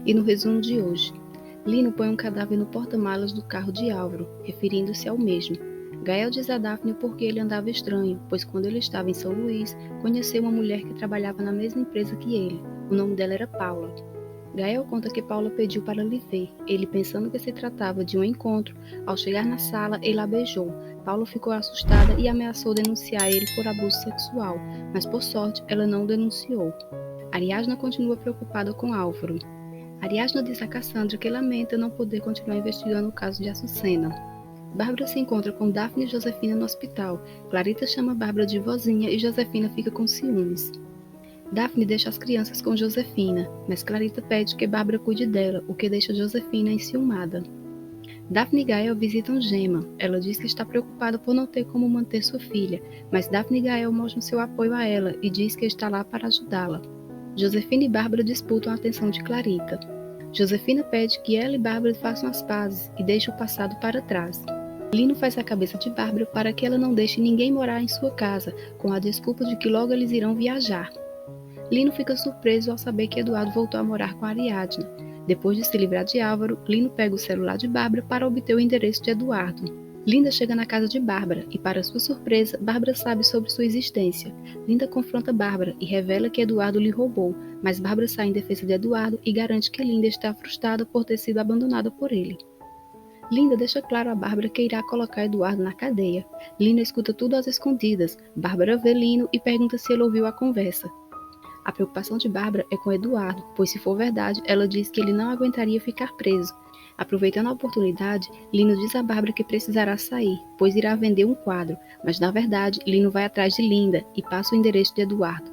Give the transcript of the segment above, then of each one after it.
E no resumo de hoje, Lino põe um cadáver no porta-malas do carro de Álvaro, referindo-se ao mesmo. Gael diz a Daphne porque ele andava estranho, pois quando ele estava em São Luís, conheceu uma mulher que trabalhava na mesma empresa que ele. O nome dela era Paula. Gael conta que Paula pediu para lhe ver. Ele, pensando que se tratava de um encontro, ao chegar na sala, ele a beijou. Paula ficou assustada e ameaçou denunciar ele por abuso sexual, mas por sorte ela não denunciou. Ariadna continua preocupada com Álvaro. Ariadna diz a Cassandra que lamenta não poder continuar investigando o caso de Açucena. Bárbara se encontra com Daphne e Josefina no hospital. Clarita chama Bárbara de vozinha e Josefina fica com ciúmes. Daphne deixa as crianças com Josefina, mas Clarita pede que Bárbara cuide dela, o que deixa Josefina enciumada. Daphne e Gael visitam Gemma. Ela diz que está preocupada por não ter como manter sua filha, mas Daphne e Gael mostram seu apoio a ela e diz que está lá para ajudá-la. Josefina e Bárbara disputam a atenção de Clarita. Josefina pede que ela e Bárbara façam as pazes e deixem o passado para trás. Lino faz a cabeça de Bárbara para que ela não deixe ninguém morar em sua casa, com a desculpa de que logo eles irão viajar. Lino fica surpreso ao saber que Eduardo voltou a morar com Ariadna. Depois de se livrar de Álvaro, Lino pega o celular de Bárbara para obter o endereço de Eduardo. Linda chega na casa de Bárbara e, para sua surpresa, Bárbara sabe sobre sua existência. Linda confronta Bárbara e revela que Eduardo lhe roubou, mas Bárbara sai em defesa de Eduardo e garante que Linda está frustrada por ter sido abandonada por ele. Linda deixa claro a Bárbara que irá colocar Eduardo na cadeia. Lino escuta tudo às escondidas. Bárbara vê Lino e pergunta se ele ouviu a conversa. A preocupação de Bárbara é com Eduardo, pois se for verdade, ela diz que ele não aguentaria ficar preso. Aproveitando a oportunidade, Lino diz a Bárbara que precisará sair, pois irá vender um quadro, mas na verdade, Lino vai atrás de Linda e passa o endereço de Eduardo.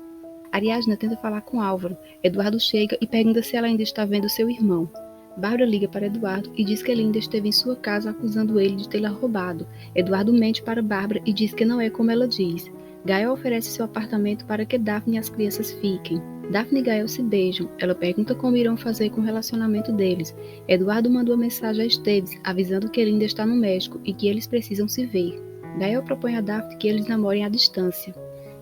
Ariadna tenta falar com Álvaro. Eduardo chega e pergunta se ela ainda está vendo seu irmão. Bárbara liga para Eduardo e diz que Linda esteve em sua casa acusando ele de tê-la roubado. Eduardo mente para Bárbara e diz que não é como ela diz. Gael oferece seu apartamento para que Daphne e as crianças fiquem. Daphne e Gael se beijam. Ela pergunta como irão fazer com o relacionamento deles. Eduardo manda uma mensagem a Esteves, avisando que Linda está no México e que eles precisam se ver. Gael propõe a Daphne que eles namorem à distância.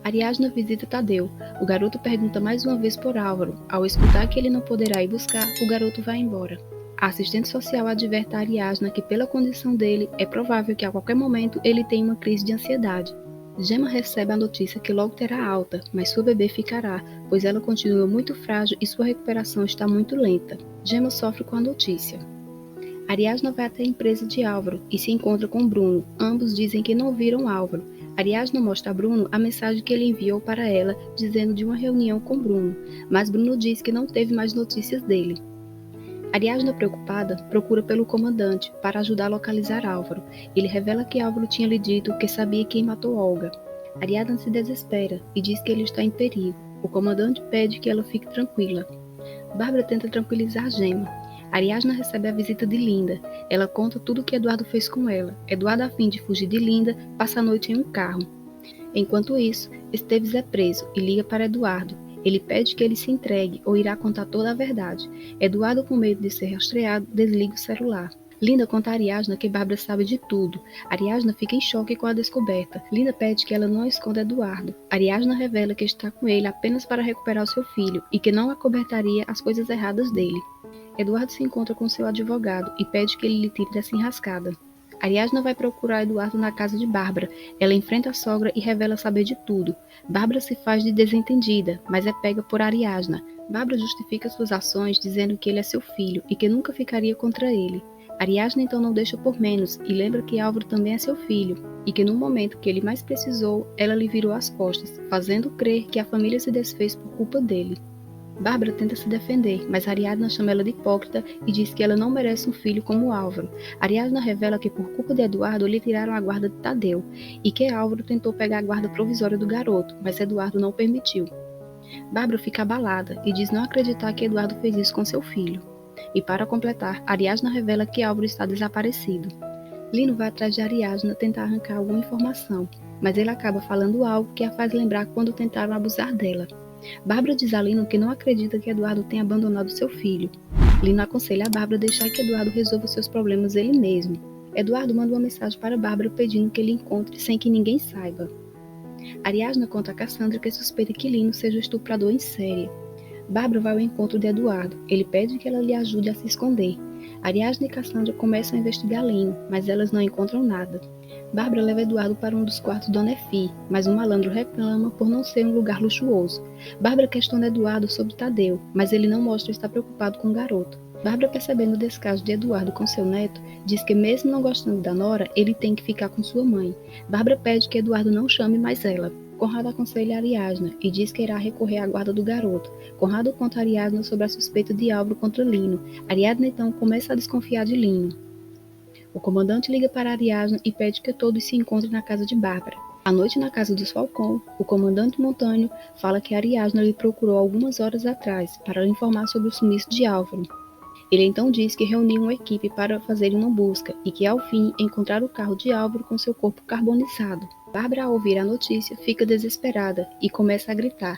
Ariadna visita Tadeu. O garoto pergunta mais uma vez por Álvaro. Ao escutar que ele não poderá ir buscar, o garoto vai embora. A assistente social adverte a Ariadna que, pela condição dele, é provável que a qualquer momento ele tenha uma crise de ansiedade. Gemma recebe a notícia que logo terá alta, mas sua bebê ficará, pois ela continua muito frágil e sua recuperação está muito lenta. Gemma sofre com a notícia. Ariadna vai até a empresa de Álvaro e se encontra com Bruno. Ambos dizem que não viram Álvaro. Ariadna mostra a Bruno a mensagem que ele enviou para ela, dizendo de uma reunião com Bruno, mas Bruno diz que não teve mais notícias dele. Ariadna, preocupada, procura pelo comandante para ajudar a localizar Álvaro. Ele revela que Álvaro tinha lhe dito que sabia quem matou Olga. Ariadna se desespera e diz que ele está em perigo. O comandante pede que ela fique tranquila. Bárbara tenta tranquilizar Gemma. Ariadna recebe a visita de Linda. Ela conta tudo o que Eduardo fez com ela. Eduardo, a fim de fugir de Linda, passa a noite em um carro. Enquanto isso, Esteves é preso e liga para Eduardo. Ele pede que ele se entregue ou irá contar toda a verdade. Eduardo, com medo de ser rastreado, desliga o celular. Linda conta a Ariadna que Bárbara sabe de tudo. Ariadna fica em choque com a descoberta. Linda pede que ela não esconda Eduardo. Ariadna revela que está com ele apenas para recuperar o seu filho e que não acobertaria as coisas erradas dele. Eduardo se encontra com seu advogado e pede que ele lhe tire dessa enrascada. Ariadna vai procurar Eduardo na casa de Bárbara. Ela enfrenta a sogra e revela saber de tudo. Bárbara se faz de desentendida, mas é pega por Ariadna. Bárbara justifica suas ações dizendo que ele é seu filho e que nunca ficaria contra ele. Ariadna então não deixa por menos e lembra que Álvaro também é seu filho e que no momento que ele mais precisou, ela lhe virou as costas, fazendo crer que a família se desfez por culpa dele. Bárbara tenta se defender, mas Ariadna chama ela de hipócrita e diz que ela não merece um filho como Álvaro. Ariadna revela que por culpa de Eduardo lhe tiraram a guarda de Tadeu e que Álvaro tentou pegar a guarda provisória do garoto, mas Eduardo não permitiu. Bárbara fica abalada e diz não acreditar que Eduardo fez isso com seu filho. E para completar, Ariadna revela que Álvaro está desaparecido. Lino vai atrás de Ariadna tentar arrancar alguma informação, mas ele acaba falando algo que a faz lembrar quando tentaram abusar dela. Bárbara diz a Lino que não acredita que Eduardo tenha abandonado seu filho. Lino aconselha a Bárbara deixar que Eduardo resolva seus problemas ele mesmo. Eduardo manda uma mensagem para Bárbara pedindo que ele encontre sem que ninguém saiba. Ariadna conta a Cassandra que suspeita que Lino seja o estuprador em série. Bárbara vai ao encontro de Eduardo. Ele pede que ela lhe ajude a se esconder. Ariadne e Cassandra começam a investigar Lino, mas elas não encontram nada. Bárbara leva Eduardo para um dos quartos de Dona Efi, mas um malandro reclama por não ser um lugar luxuoso. Bárbara questiona Eduardo sobre Tadeu, mas ele não mostra estar preocupado com o garoto. Bárbara, percebendo o descaso de Eduardo com seu neto, diz que mesmo não gostando da nora, ele tem que ficar com sua mãe. Bárbara pede que Eduardo não chame mais ela. Conrado aconselha Ariadna e diz que irá recorrer à guarda do garoto. Conrado conta a Ariadna sobre a suspeita de Álvaro contra Lino. Ariadna então começa a desconfiar de Lino. O comandante liga para Ariadna e pede que todos se encontrem na casa de Bárbara. À noite, na casa dos Falcão, o comandante Montânio fala que Ariadna lhe procurou algumas horas atrás para lhe informar sobre o sumiço de Álvaro. Ele então diz que reuniu uma equipe para fazer uma busca e que, ao fim, encontraram o carro de Álvaro com seu corpo carbonizado. Bárbara, ao ouvir a notícia, fica desesperada e começa a gritar.